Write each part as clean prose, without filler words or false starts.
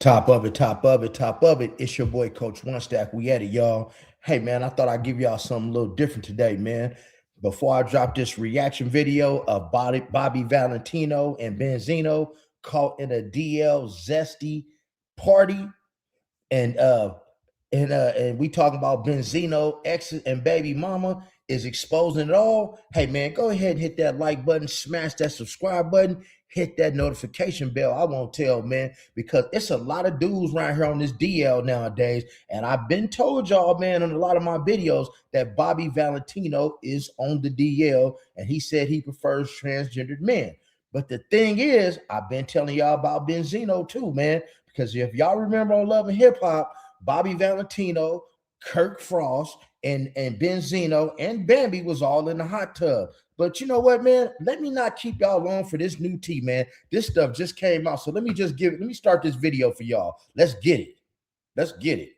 Top of it, top of it, top of it. It's your boy, Coach One Stack. We at it, y'all. Hey, man, I thought I'd give y'all something a little different today, man. Before I drop this reaction video of Bobby Valentino and Benzino caught in a DL Zesty party, and we talking about Benzino, ex and baby mama is exposing it all. Hey man, go ahead and hit that like button, smash that subscribe button, hit that notification bell. I won't tell, man, because it's a lot of dudes around here on this DL nowadays. And I've been told y'all, man, in a lot of my videos that Bobby Valentino is on the DL, and he said he prefers transgendered men. But the thing is, I've been telling y'all about Benzino too, man, because if y'all remember on Love and Hip Hop, Bobby Valentino, Kirk Frost, and Benzino and Bambi was all in the hot tub. But you know what, man? Let me not keep y'all long for this new tea, man. This stuff just came out. So let me start this video for y'all. Let's get it. Let's get it.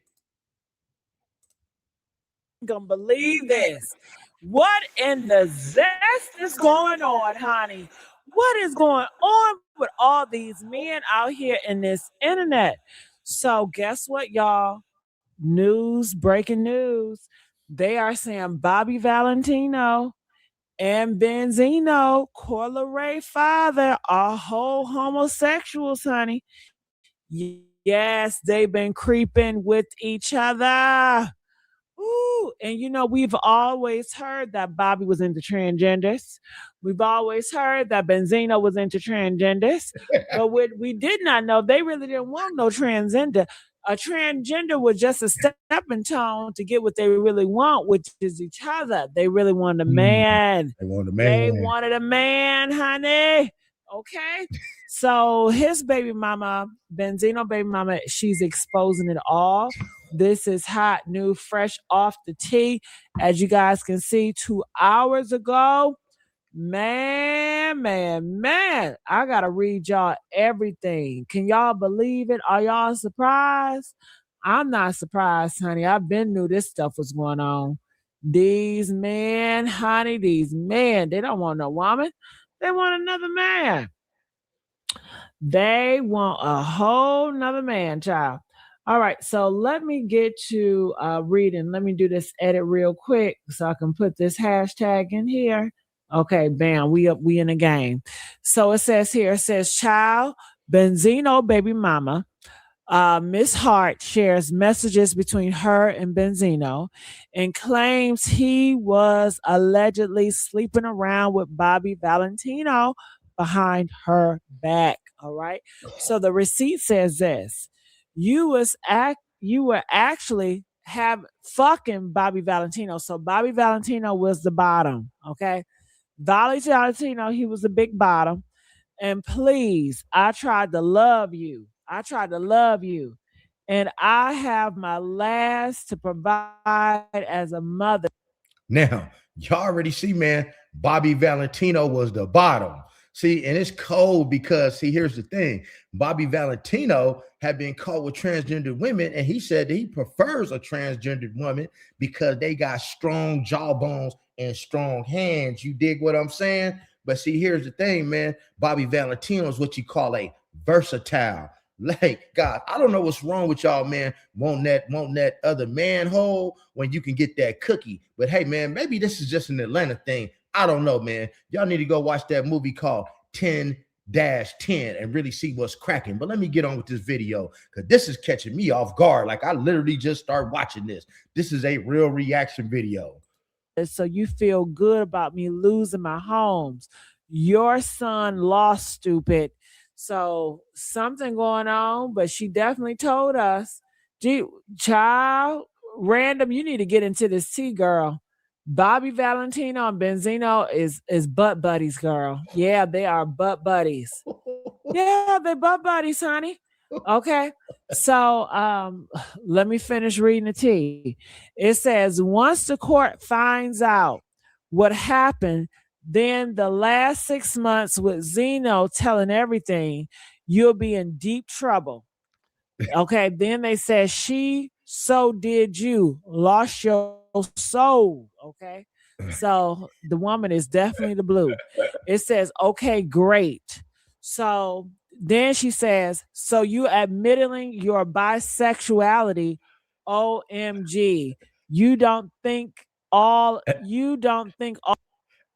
Gonna believe this. What in the zest is going on, honey? What is going on with all these men out here in this internet? So guess what, y'all? Breaking news. They are saying Bobby Valentino and Benzino, Corla Ray father, are whole homosexuals, honey. Yes, they've been creeping with each other. Ooh, and you know, we've always heard that Bobby was into transgenders. We've always heard that Benzino was into transgenders. But what we did not know, they really didn't want no transgender. A transgender was just a stepping stone to get what they really want, which is each other. They really wanted a man. They wanted a man. They wanted a man, honey. Okay. So his baby mama, Benzino baby mama, she's exposing it all. This is hot, new, fresh off the tea. As you guys can see, 2 hours ago, man, I got to read y'all everything. Can y'all believe it? Are y'all surprised? I'm not surprised, honey. I've been knew this stuff was going on. These men, honey, these men, they don't want no woman. They want another man. They want a whole nother man, child. All right, so let me get to reading. Let me do this edit real quick so I can put this hashtag in here. Okay, bam, we in the game. So it says here, it says, child, Benzino baby mama, Miss Hart shares messages between her and Benzino and claims he was allegedly sleeping around with Bobby Valentino behind her back. All right. So the receipt says this. You were actually fucking Bobby Valentino. So Bobby Valentino was the bottom. Okay. Bobby Valentino, he was the big bottom. And please, I tried to love you. And I have my last to provide as a mother. Now, y'all already see, man, Bobby Valentino was the bottom. See, and it's cold because, see, here's the thing. Bobby Valentino had been caught with transgender women, and he said that he prefers a transgendered woman because they got strong jawbones and strong hands. You dig what I'm saying? But see, here's the thing, man. Bobby Valentino is what you call a versatile. Like, God, I don't know what's wrong with y'all, man. Want that other manhole when you can get that cookie. But hey, man, maybe this is just an Atlanta thing. I don't know, man. Y'all need to go watch that movie called 10-10 and really see what's cracking. But let me get on with this video because this is catching me off guard. Like, I literally just started watching this. This is a real reaction video. So you feel good about me losing my homes. Your son lost, stupid. So something going on, but she definitely told us, gee, child, random, you need to get into this tea, girl. Bobby Valentino and Benzino is butt buddies, girl. Yeah, they are butt buddies. Yeah, they butt buddies, honey. Okay. So let me finish reading the tea. It says, once the court finds out what happened, then the last 6 months with Zeno telling everything, you'll be in deep trouble. Okay. Then they said, so did you, lost your soul. Okay. So the woman is definitely the blue. It says, okay, great. So Then she says, so you admitting your bisexuality, OMG. You don't think all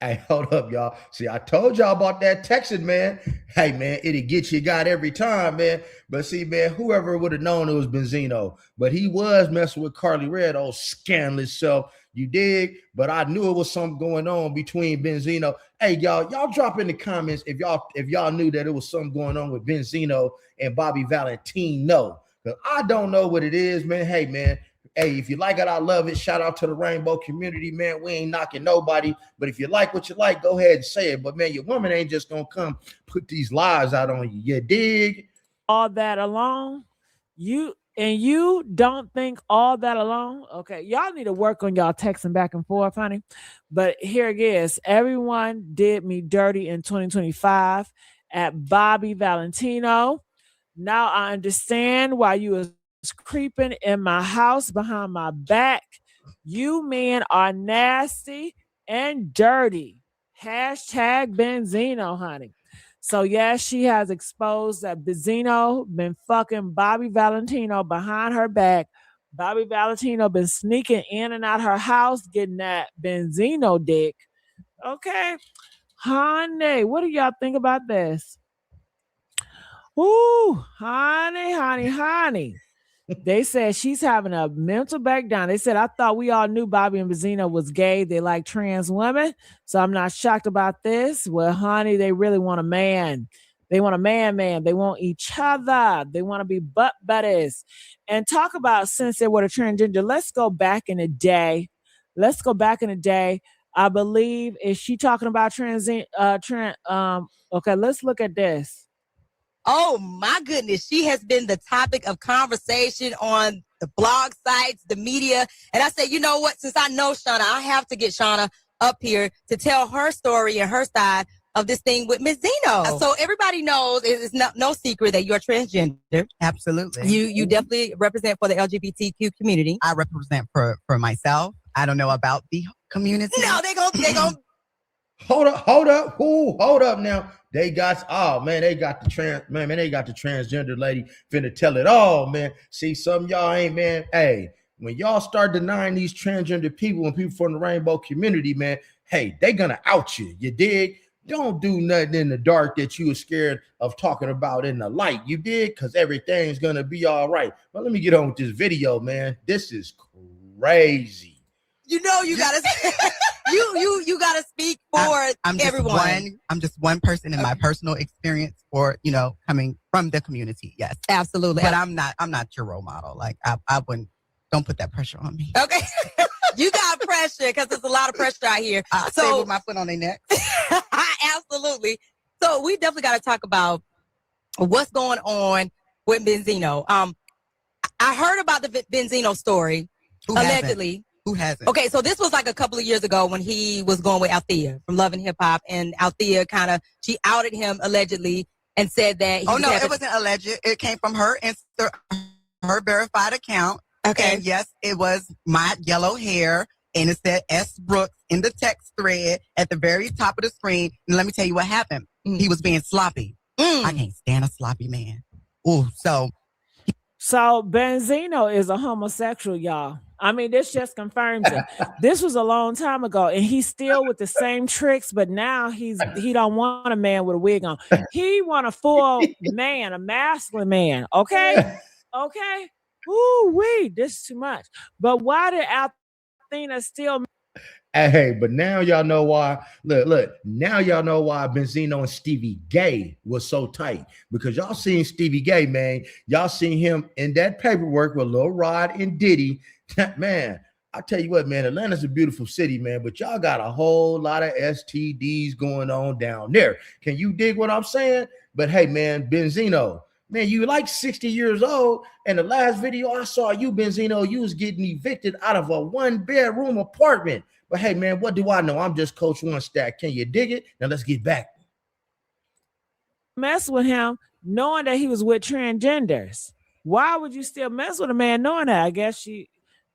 Hey, hold up, y'all. See, I told y'all about that texting, man. Hey, man, it'll get you got every time, man. But see, man, whoever would have known it was Benzino. But he was messing with Carly Red, old scandalous self. You dig? But I knew it was something going on between Benzino. Hey, y'all drop in the comments if y'all knew that it was something going on with Benzino and Bobby Valentino. Because I don't know what it is, man. Hey, man. Hey, if you like it, I love it. Shout out to the rainbow community, man. We ain't knocking nobody. But if you like what you like, go ahead and say it. But man, your woman ain't just gonna come put these lies out on you. You dig? All that alone. You don't think all that alone. Okay, y'all need to work on y'all texting back and forth, honey. But here it is. Everyone did me dirty in 2025 at Bobby Valentino. Now I understand why you was creeping in my house behind my back. You men are nasty and dirty. Hashtag Benzino, honey. So yes, she has exposed that Benzino been fucking Bobby Valentino behind her back. Bobby Valentino been sneaking in and out her house, getting that Benzino dick. Okay, honey, what do y'all think about this? Ooh, honey. They said she's having a mental breakdown. They said, I thought we all knew Bobby and Benzino was gay. They like trans women. So I'm not shocked about this. Well, honey, they really want a man. They want a man. They want each other. They want to be butt buddies. And talk about since they were a transgender, let's go back in the day. I believe, is she talking about okay, let's look at this. Oh my goodness. She has been the topic of conversation on the blog sites, the media. And I said, you know what? Since I know Shauna, I have to get Shauna up here to tell her story and her side of this thing with Miss Zeno. So everybody knows it's no secret that you're transgender. Absolutely. You definitely represent for the LGBTQ community. I represent for myself. I don't know about the community. No, they gonna Hold up now. They got they got the transgender lady finna tell it all, man. See, some of y'all ain't, man. Hey, when y'all start denying these transgender people and people from the rainbow community, man, hey, they gonna out you. You dig? Don't do nothing in the dark that you were scared of talking about in the light. You dig? Because everything's gonna be all right. But let me get on with this video, man. This is crazy. You know you gotta you gotta speak for everyone. I'm just one person in my personal experience for coming from the community. Yes, absolutely. But I'm not your role model. Like I wouldn't. Don't put that pressure on me. Okay, you got pressure because there's a lot of pressure out here. I stay with my foot on their neck. Absolutely. So we definitely got to talk about what's going on with Benzino. I heard about the Benzino story. Allegedly. Who hasn't? Okay, so this was like a couple of years ago when he was going with Althea from Love and Hip Hop, and Althea she outed him allegedly and said that he it wasn't alleged. It came from her her verified account. Okay. And yes, it was my yellow hair, and it said S. Brooks in the text thread at the very top of the screen. And let me tell you what happened. He was being sloppy. I can't stand a sloppy man. Ooh, so Benzino is a homosexual, y'all. I mean, this just confirms it. This was a long time ago, and he's still with the same tricks, but now he don't want a man with a wig on. He want a full man, a masculine man. Okay. Ooh, wee, this is too much. But why did Athena still? Hey, but now y'all know why. Look. Now y'all know why Benzino and Stevie Gay was so tight, because y'all seen Stevie Gay, man. Y'all seen him in that paperwork with Lil Rod and Diddy. Man, I tell you what, man, Atlanta's a beautiful city, man, but y'all got a whole lot of STDs going on down there. Can you dig what I'm saying? But hey, man, Benzino, man, you like 60 years old, and the last video I saw you, Benzino, you was getting evicted out of a 1-bedroom apartment. But hey, man, what do I know? I'm just Coach One Stack. Can you dig it? Now let's get back. Mess with him knowing that he was with transgenders. Why would you still mess with a man knowing that? I guess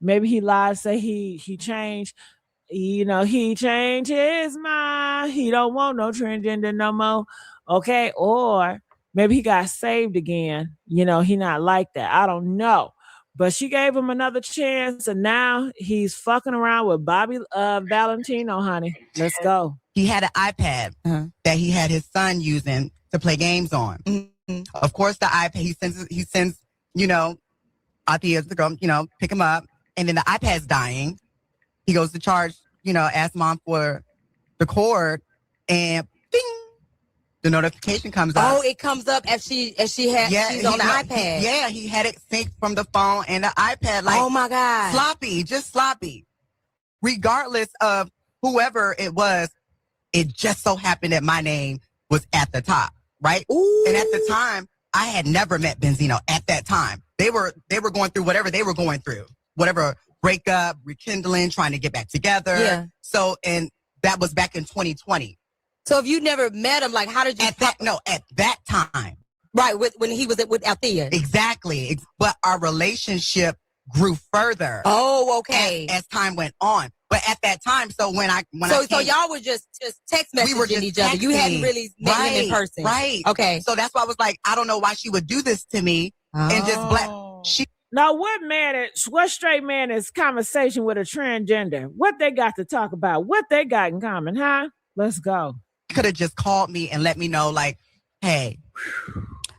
maybe he lied, say he changed. He changed his mind. He don't want no transgender no more. Okay, or Maybe he got saved again. You know, he not like that. I don't know. But she gave him another chance, and now he's fucking around with Bobby Valentino, honey. Let's go. He had an iPad that he had his son using to play games on. Mm-hmm. Of course, the iPad, he sends, you know, Althea to go, you know, pick him up. And then the iPad's dying. He goes to charge, you know, ask mom for the cord, and ding, the notification comes up. Oh, it comes up as she's on the iPad. Yeah, he had it synced from the phone and the iPad. Like, oh my God. Sloppy, just sloppy. Regardless of whoever it was, it just so happened that my name was at the top, right? Ooh. And at the time, I had never met Benzino at that time. They were going through whatever they were going through, whatever breakup, rekindling, trying to get back together. Yeah. So, and that was back in 2020. So if you never met him, like, how did you? At that time. Right, when he was with Althea. Exactly. But our relationship grew further. Oh, okay. As time went on. But at that time, so so y'all were just text messaging each other. You hadn't really met him in person. Right. Okay. So that's why I was like, I don't know why she would do this to me and just Now, what straight man is conversation with a transgender? What they got to talk about? What they got in common, huh? Let's go. Could have just called me and let me know, like, hey.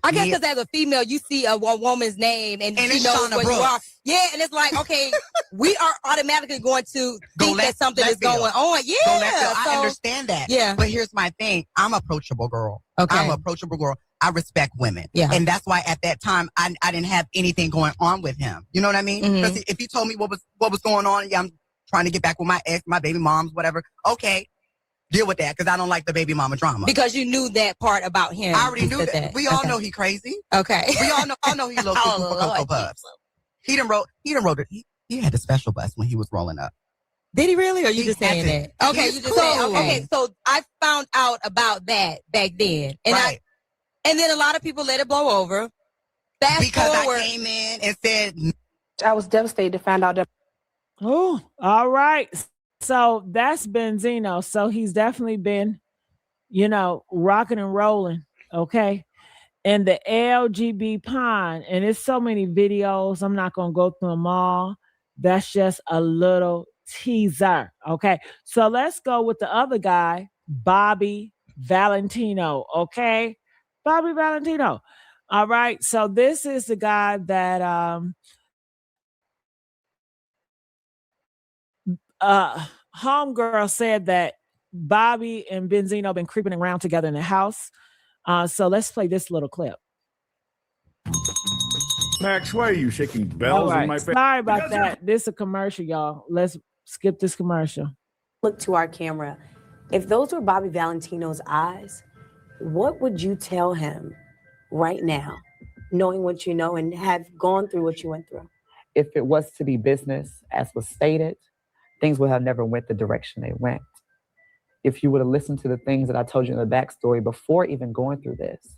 I guess because as a female, you see a woman's name and she knows what you are. Yeah, and it's like, okay, we are automatically going to think that something is going on. Yeah. I understand that. Yeah. But here's my thing. I'm an approachable girl. Okay. I'm an approachable girl. I respect women. Yeah. And that's why at that time, I didn't have anything going on with him. You know what I mean? Because if he told me what was going on, yeah, I'm trying to get back with my ex, my baby moms, whatever. Okay. Deal with that, because I don't like the baby mama drama. Because you knew that part about him. I already knew that. We all know he crazy. Okay. We all know he low for Cocoa Puffs. He done rode it. He had a special bus when he was rolling up. Did he really? Or you just saying that? Okay, He's you just cool. saying. Okay, so I found out about that back then, and and then a lot of people let it blow over. Because I came in and said, I was devastated to find out that. Oh, all right. So that's Benzino. So he's definitely been, you know, rocking and rolling. Okay. And the LGB pond, and it's so many videos. I'm not going to go through them all. That's just a little teaser. Okay. So let's go with the other guy, Bobby Valentino. Okay. Bobby Valentino. All right. So this is the guy that, homegirl said that Bobby and Benzino been creeping around together in the house. So let's play this little clip. Max, why are you shaking bells in my face? Sorry about that. This is a commercial, y'all. Let's skip this commercial. Look to our camera. If those were Bobby Valentino's eyes, what would you tell him right now, knowing what you know and have gone through what you went through? If it was to be business, as was stated, things would have never went the direction they went. If you would have listened to the things that I told you in the backstory before even going through this,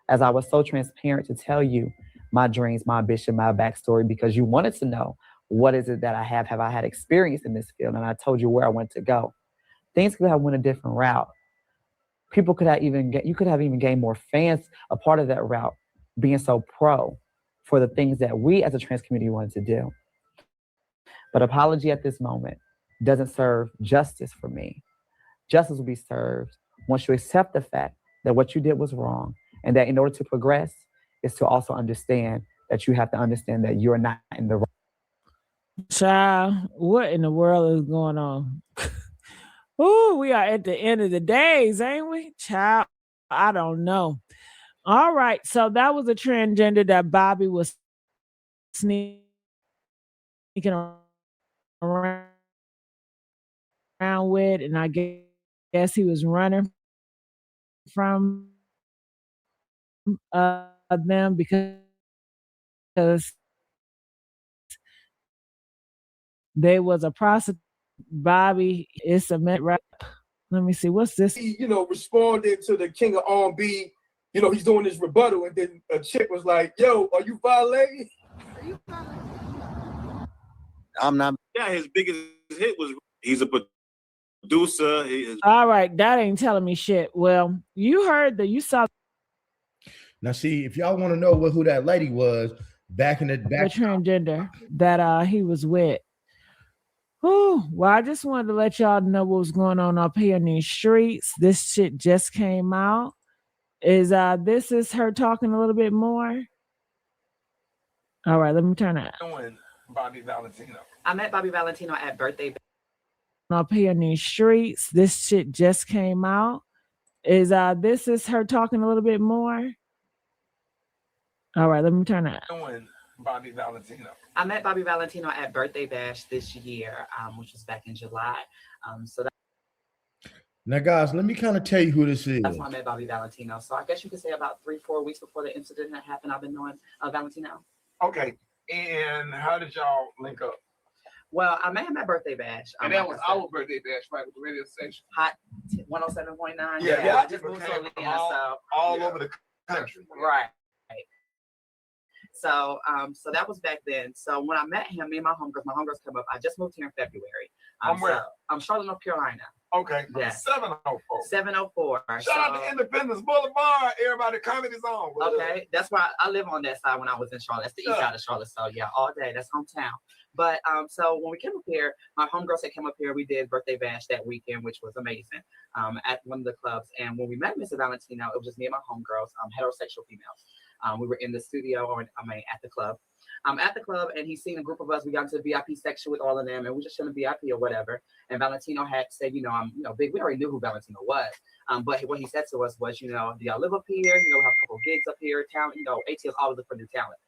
as I was so transparent to tell you my dreams, my ambition, my backstory, because you wanted to know what is it that I have I had experience in this field, and I told you where I want to go. Things could have went a different route. People could have you could have even gained more fans a part of that route, being so pro for the things that we as a trans community wanted to do. But apology at this moment doesn't serve justice for me. Justice will be served once you accept the fact that what you did was wrong, and that in order to progress is to also understand that you have to understand that you're not in the right. Child, what in the world is going on? Ooh, we are at the end of the days, ain't we? Child, I don't know. All right, so that was a transgender that Bobby was sneaking around with, and I guess he was running from them because there was a prostitute. Bobby is a met rap. Let me see, what's this? He, responded to the king of R&B. He's doing this rebuttal, and then a chick was like, "Yo, are you violating?" I'm not. Yeah, his biggest hit was he's a producer. All right, that ain't telling me shit. Well, you saw. Now, see, if y'all want to know who that lady was back in the back, the transgender that he was with. Whew. Well, I just wanted to let y'all know what was going on up here in these streets. This shit just came out. This is her talking a little bit more. All right, let me turn it. Bobby Valentino. I met Bobby Valentino at birthday. Up here in these streets, this shit just came out. This is her talking a little bit more. All right, let me turn it. Bobby Valentino. I met Bobby Valentino at Birthday Bash this year, which was back in July. Now, guys, let me kind of tell you who this is. That's when I met Bobby Valentino. So I guess you could say about 3-4 weeks before the incident that happened, I've been knowing Valentino. Okay, and how did y'all link up? Well, I met him at Birthday Bash. And that was our Birthday Bash, right, with the radio station. Hot 107.9. Yeah, I just moved to Atlanta, all over the country. Right. So that was back then. So when I met him, me and my homegirls come up. I just moved here in February. Where? I'm Charlotte, North Carolina. Okay. Yeah. 704. 704. Shout out to Independence Boulevard. Everybody comedy zone. Okay. That's why I live on that side when I was in Charlotte. That's the east side of Charlotte. So yeah, all day. That's hometown. But so when we came up here, my homegirls had come up here. We did Birthday Bash that weekend, which was amazing, at one of the clubs. And when we met Mr. Valentino, it was just me and my homegirls, heterosexual females. We were in the studio, at the club. At the club, and he seen a group of us. We got into the VIP section with all of them, and we just in the VIP or whatever. And Valentino had said, I'm big. We already knew who Valentino was. But what he said to us was, do y'all live up here? We have a couple of gigs up here, talent. ATL's always look for new talent.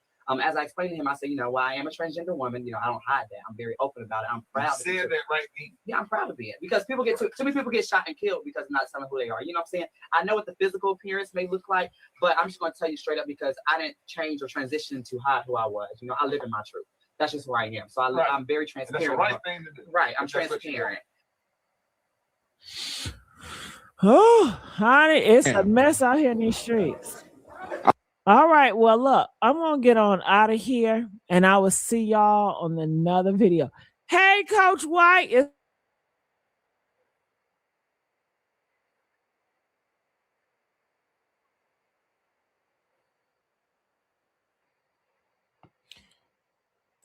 As I explained to him, I said, well, I am a transgender woman. I don't hide that. I'm very open about it. I'm proud. You said that right, Pete. Yeah, I'm proud to be it because too many people get shot and killed because not telling who they are. You know what I'm saying? I know what the physical appearance may look like, but I'm just going to tell you straight up because I didn't change or transition to hide who I was. I live in my truth. That's just who I am. So I'm very transparent. That's the right thing to do. Right. I'm transparent. Oh, honey, it's a mess out here in these streets. All right, well, look, I'm going to get on out of here, and I will see y'all on another video. Hey, Coach White.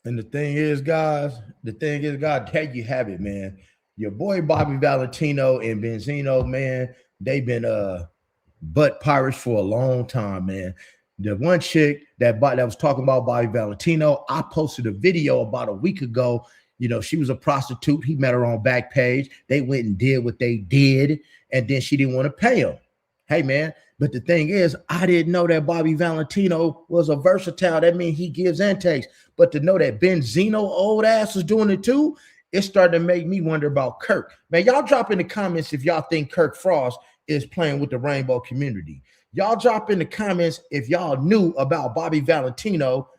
And the thing is, guys, there you have it, man. Your boy Bobby Valentino and Benzino, man, they've been butt pirates for a long time, man. The one chick that was talking about Bobby Valentino, I posted a video about a week ago. She was a prostitute. He met her on Backpage. They went and did what they did, and then she didn't want to pay him. Hey, man, but the thing is, I didn't know that Bobby Valentino was a versatile. That means he gives and takes. But to know that Benzino old ass was doing it too, it started to make me wonder about Kirk. Man, y'all drop in the comments if y'all think Kirk Frost is playing with the rainbow community. Y'all drop in the comments if y'all knew about Bobby Valentino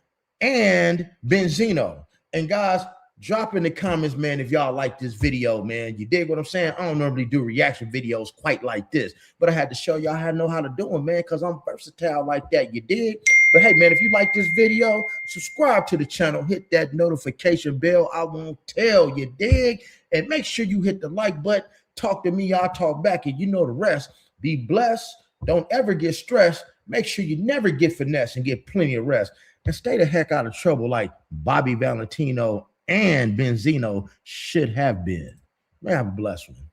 and Benzino. And guys, drop in the comments, man, if y'all like this video, man. You dig what I'm saying? I don't normally do reaction videos quite like this, but I had to show y'all how to know how to do them, man, because I'm versatile like that. You dig? But hey, man, if you like this video, subscribe to the channel, hit that notification bell. I won't tell you, dig? And make sure you hit the like button. Talk to me, I'll talk back, and you know the rest. Be blessed. Don't ever get stressed. Make sure you never get finessed and get plenty of rest. And stay the heck out of trouble like Bobby Valentino and Benzino should have been. May have a blessed one.